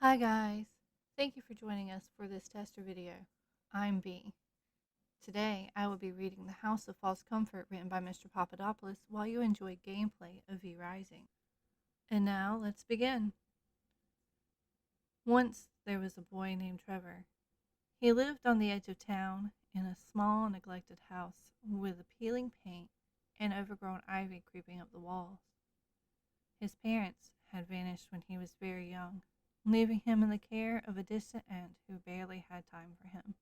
Hi guys, thank you for joining us for this tester video. I'm B. Today I will be reading The House of False Comfort written by Mr. Papadopoulos while you enjoy gameplay of V Rising. And now let's begin. Once there was a boy named Trevor. He lived on the edge of town in a small neglected house with a peeling paint and overgrown ivy creeping up the walls. His parents had vanished when he was very young, leaving him in the care of a distant aunt who barely had time for him.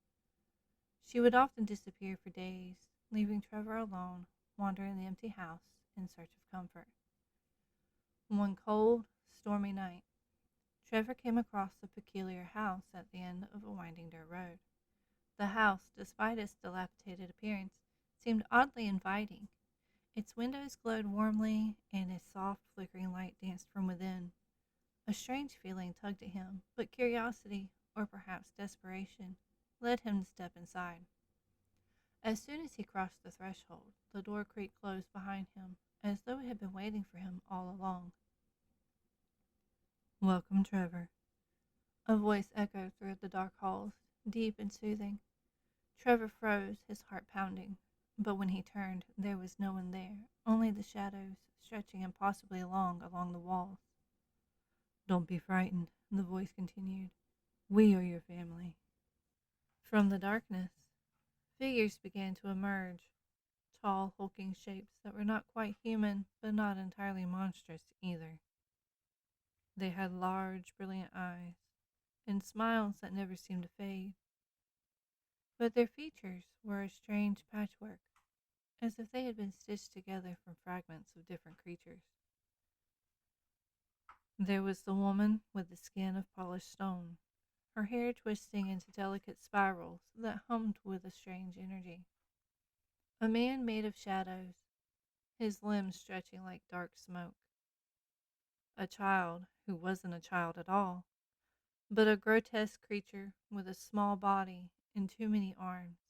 She would often disappear for days, leaving Trevor alone, wandering the empty house in search of comfort. One cold, stormy night, Trevor came across a peculiar house at the end of a winding dirt road. The house, despite its dilapidated appearance, seemed oddly inviting. Its windows glowed warmly, and a soft, flickering light danced from within. A strange feeling tugged at him, but curiosity, or perhaps desperation, led him to step inside. As soon as he crossed the threshold, the door creaked closed behind him, as though it had been waiting for him all along. "Welcome, Trevor," a voice echoed through the dark halls, deep and soothing. Trevor froze, his heart pounding, but when he turned, there was no one there, only the shadows stretching impossibly long along the walls. "Don't be frightened," the voice continued. "We are your family." From the darkness, figures began to emerge, tall, hulking shapes that were not quite human, but not entirely monstrous either. They had large, brilliant eyes, and smiles that never seemed to fade. But their features were a strange patchwork, as if they had been stitched together from fragments of different creatures. There was the woman with the skin of polished stone, her hair twisting into delicate spirals that hummed with a strange energy. A man made of shadows, his limbs stretching like dark smoke. A child who wasn't a child at all, but a grotesque creature with a small body and too many arms,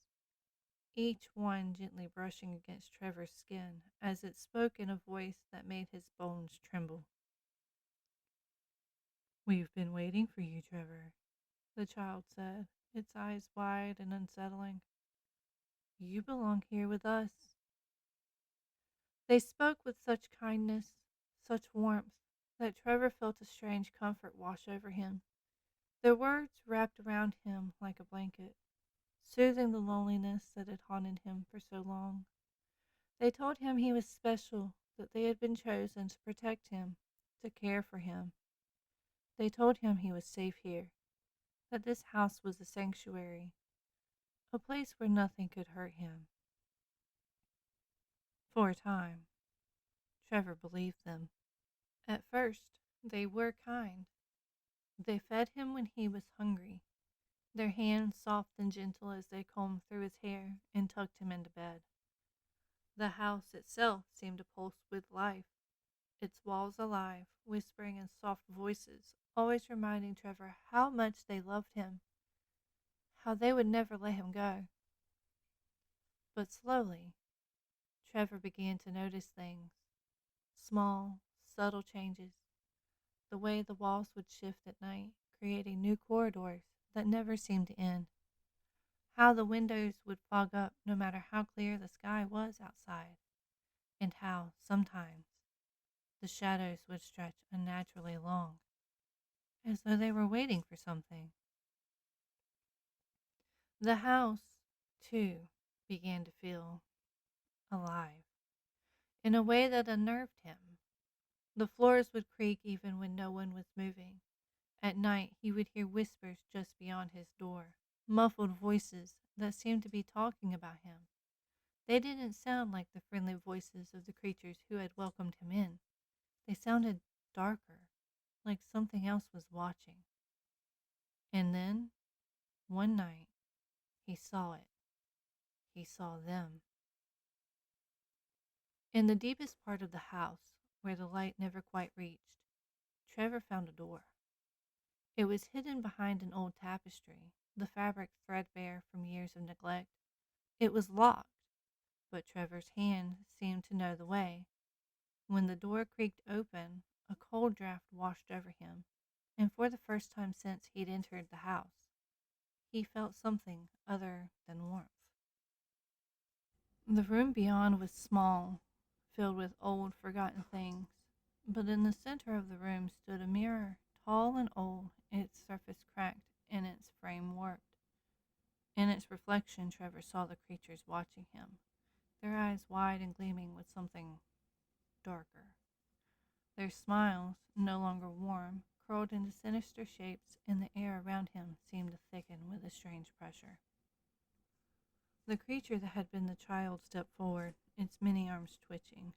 each one gently brushing against Trevor's skin as it spoke in a voice that made his bones tremble. "We've been waiting for you, Trevor," the child said, its eyes wide and unsettling. "You belong here with us." They spoke with such kindness, such warmth, that Trevor felt a strange comfort wash over him. Their words wrapped around him like a blanket, soothing the loneliness that had haunted him for so long. They told him he was special, that they had been chosen to protect him, to care for him. They told him he was safe here, that this house was a sanctuary, a place where nothing could hurt him. For a time, Trevor believed them. At first, they were kind. They fed him when he was hungry, their hands soft and gentle as they combed through his hair and tucked him into bed. The house itself seemed to pulse with life, its walls alive, whispering in soft voices, always reminding Trevor how much they loved him, how they would never let him go. But slowly, Trevor began to notice things, small, subtle changes, the way the walls would shift at night, creating new corridors that never seemed to end, how the windows would fog up no matter how clear the sky was outside, and how, sometimes, the shadows would stretch unnaturally long, as though they were waiting for something. The house, too, began to feel alive, in a way that unnerved him. The floors would creak even when no one was moving. At night he would hear whispers just beyond his door, muffled voices that seemed to be talking about him. They didn't sound like the friendly voices of the creatures who had welcomed him in. They sounded darker, like something else was watching. And then, one night, he saw it. He saw them. In the deepest part of the house, where the light never quite reached, Trevor found a door. It was hidden behind an old tapestry, the fabric threadbare from years of neglect. It was locked, but Trevor's hand seemed to know the way. When the door creaked open, a cold draft washed over him, and for the first time since he'd entered the house, he felt something other than warmth. The room beyond was small, filled with old, forgotten things, but in the center of the room stood a mirror, tall and old, its surface cracked and its frame warped. In its reflection, Trevor saw the creatures watching him, their eyes wide and gleaming with something darker. Their smiles, no longer warm, curled into sinister shapes, and the air around him seemed to thicken with a strange pressure. The creature that had been the child stepped forward, its many arms twitching.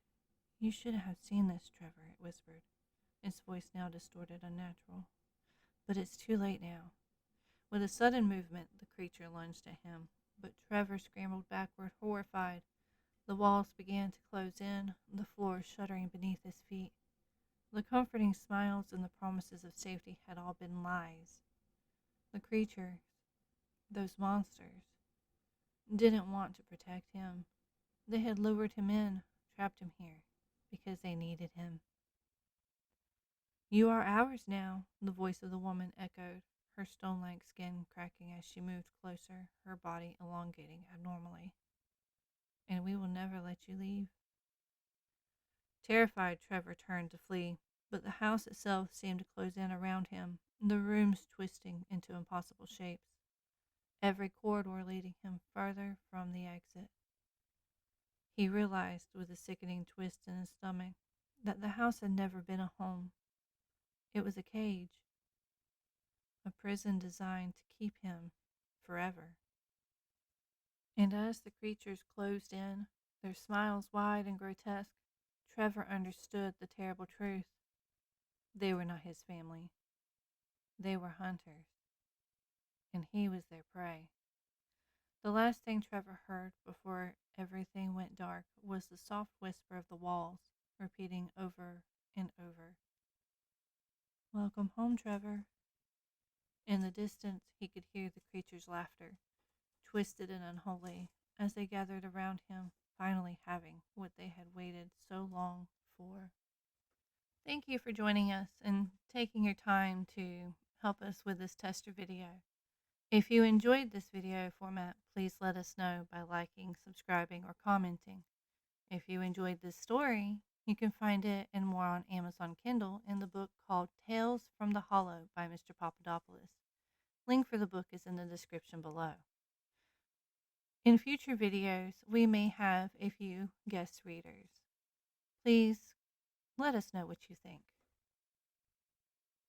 "You should have seen this, Trevor," it whispered, its voice now distorted, unnatural. "But it's too late now." With a sudden movement, the creature lunged at him, but Trevor scrambled backward, horrified. The walls began to close in, the floor shuddering beneath his feet. The comforting smiles and the promises of safety had all been lies. The creatures, those monsters, didn't want to protect him. They had lured him in, trapped him here, because they needed him. "You are ours now," the voice of the woman echoed, her stone-like skin cracking as she moved closer, her body elongating abnormally. "And we will never let you leave." Terrified, Trevor turned to flee, but the house itself seemed to close in around him, the rooms twisting into impossible shapes, every corridor leading him further from the exit. He realized, with a sickening twist in his stomach, that the house had never been a home. It was a cage, a prison designed to keep him forever. And as the creatures closed in, their smiles wide and grotesque, Trevor understood the terrible truth. They were not his family. They were hunters, and he was their prey. The last thing Trevor heard before everything went dark was the soft whisper of the walls, repeating over and over, "Welcome home, Trevor." In the distance, he could hear the creature's laughter, twisted and unholy, as they gathered around him, finally having what they had waited so long for. Thank you for joining us and taking your time to help us with this tester video. If you enjoyed this video format, please let us know by liking, subscribing, or commenting. If you enjoyed this story, you can find it and more on Amazon Kindle in the book called Tales from the Hollow by Mr. Papadopoulos. Link for the book is in the description below. In future videos, we may have a few guest readers. Please let us know what you think.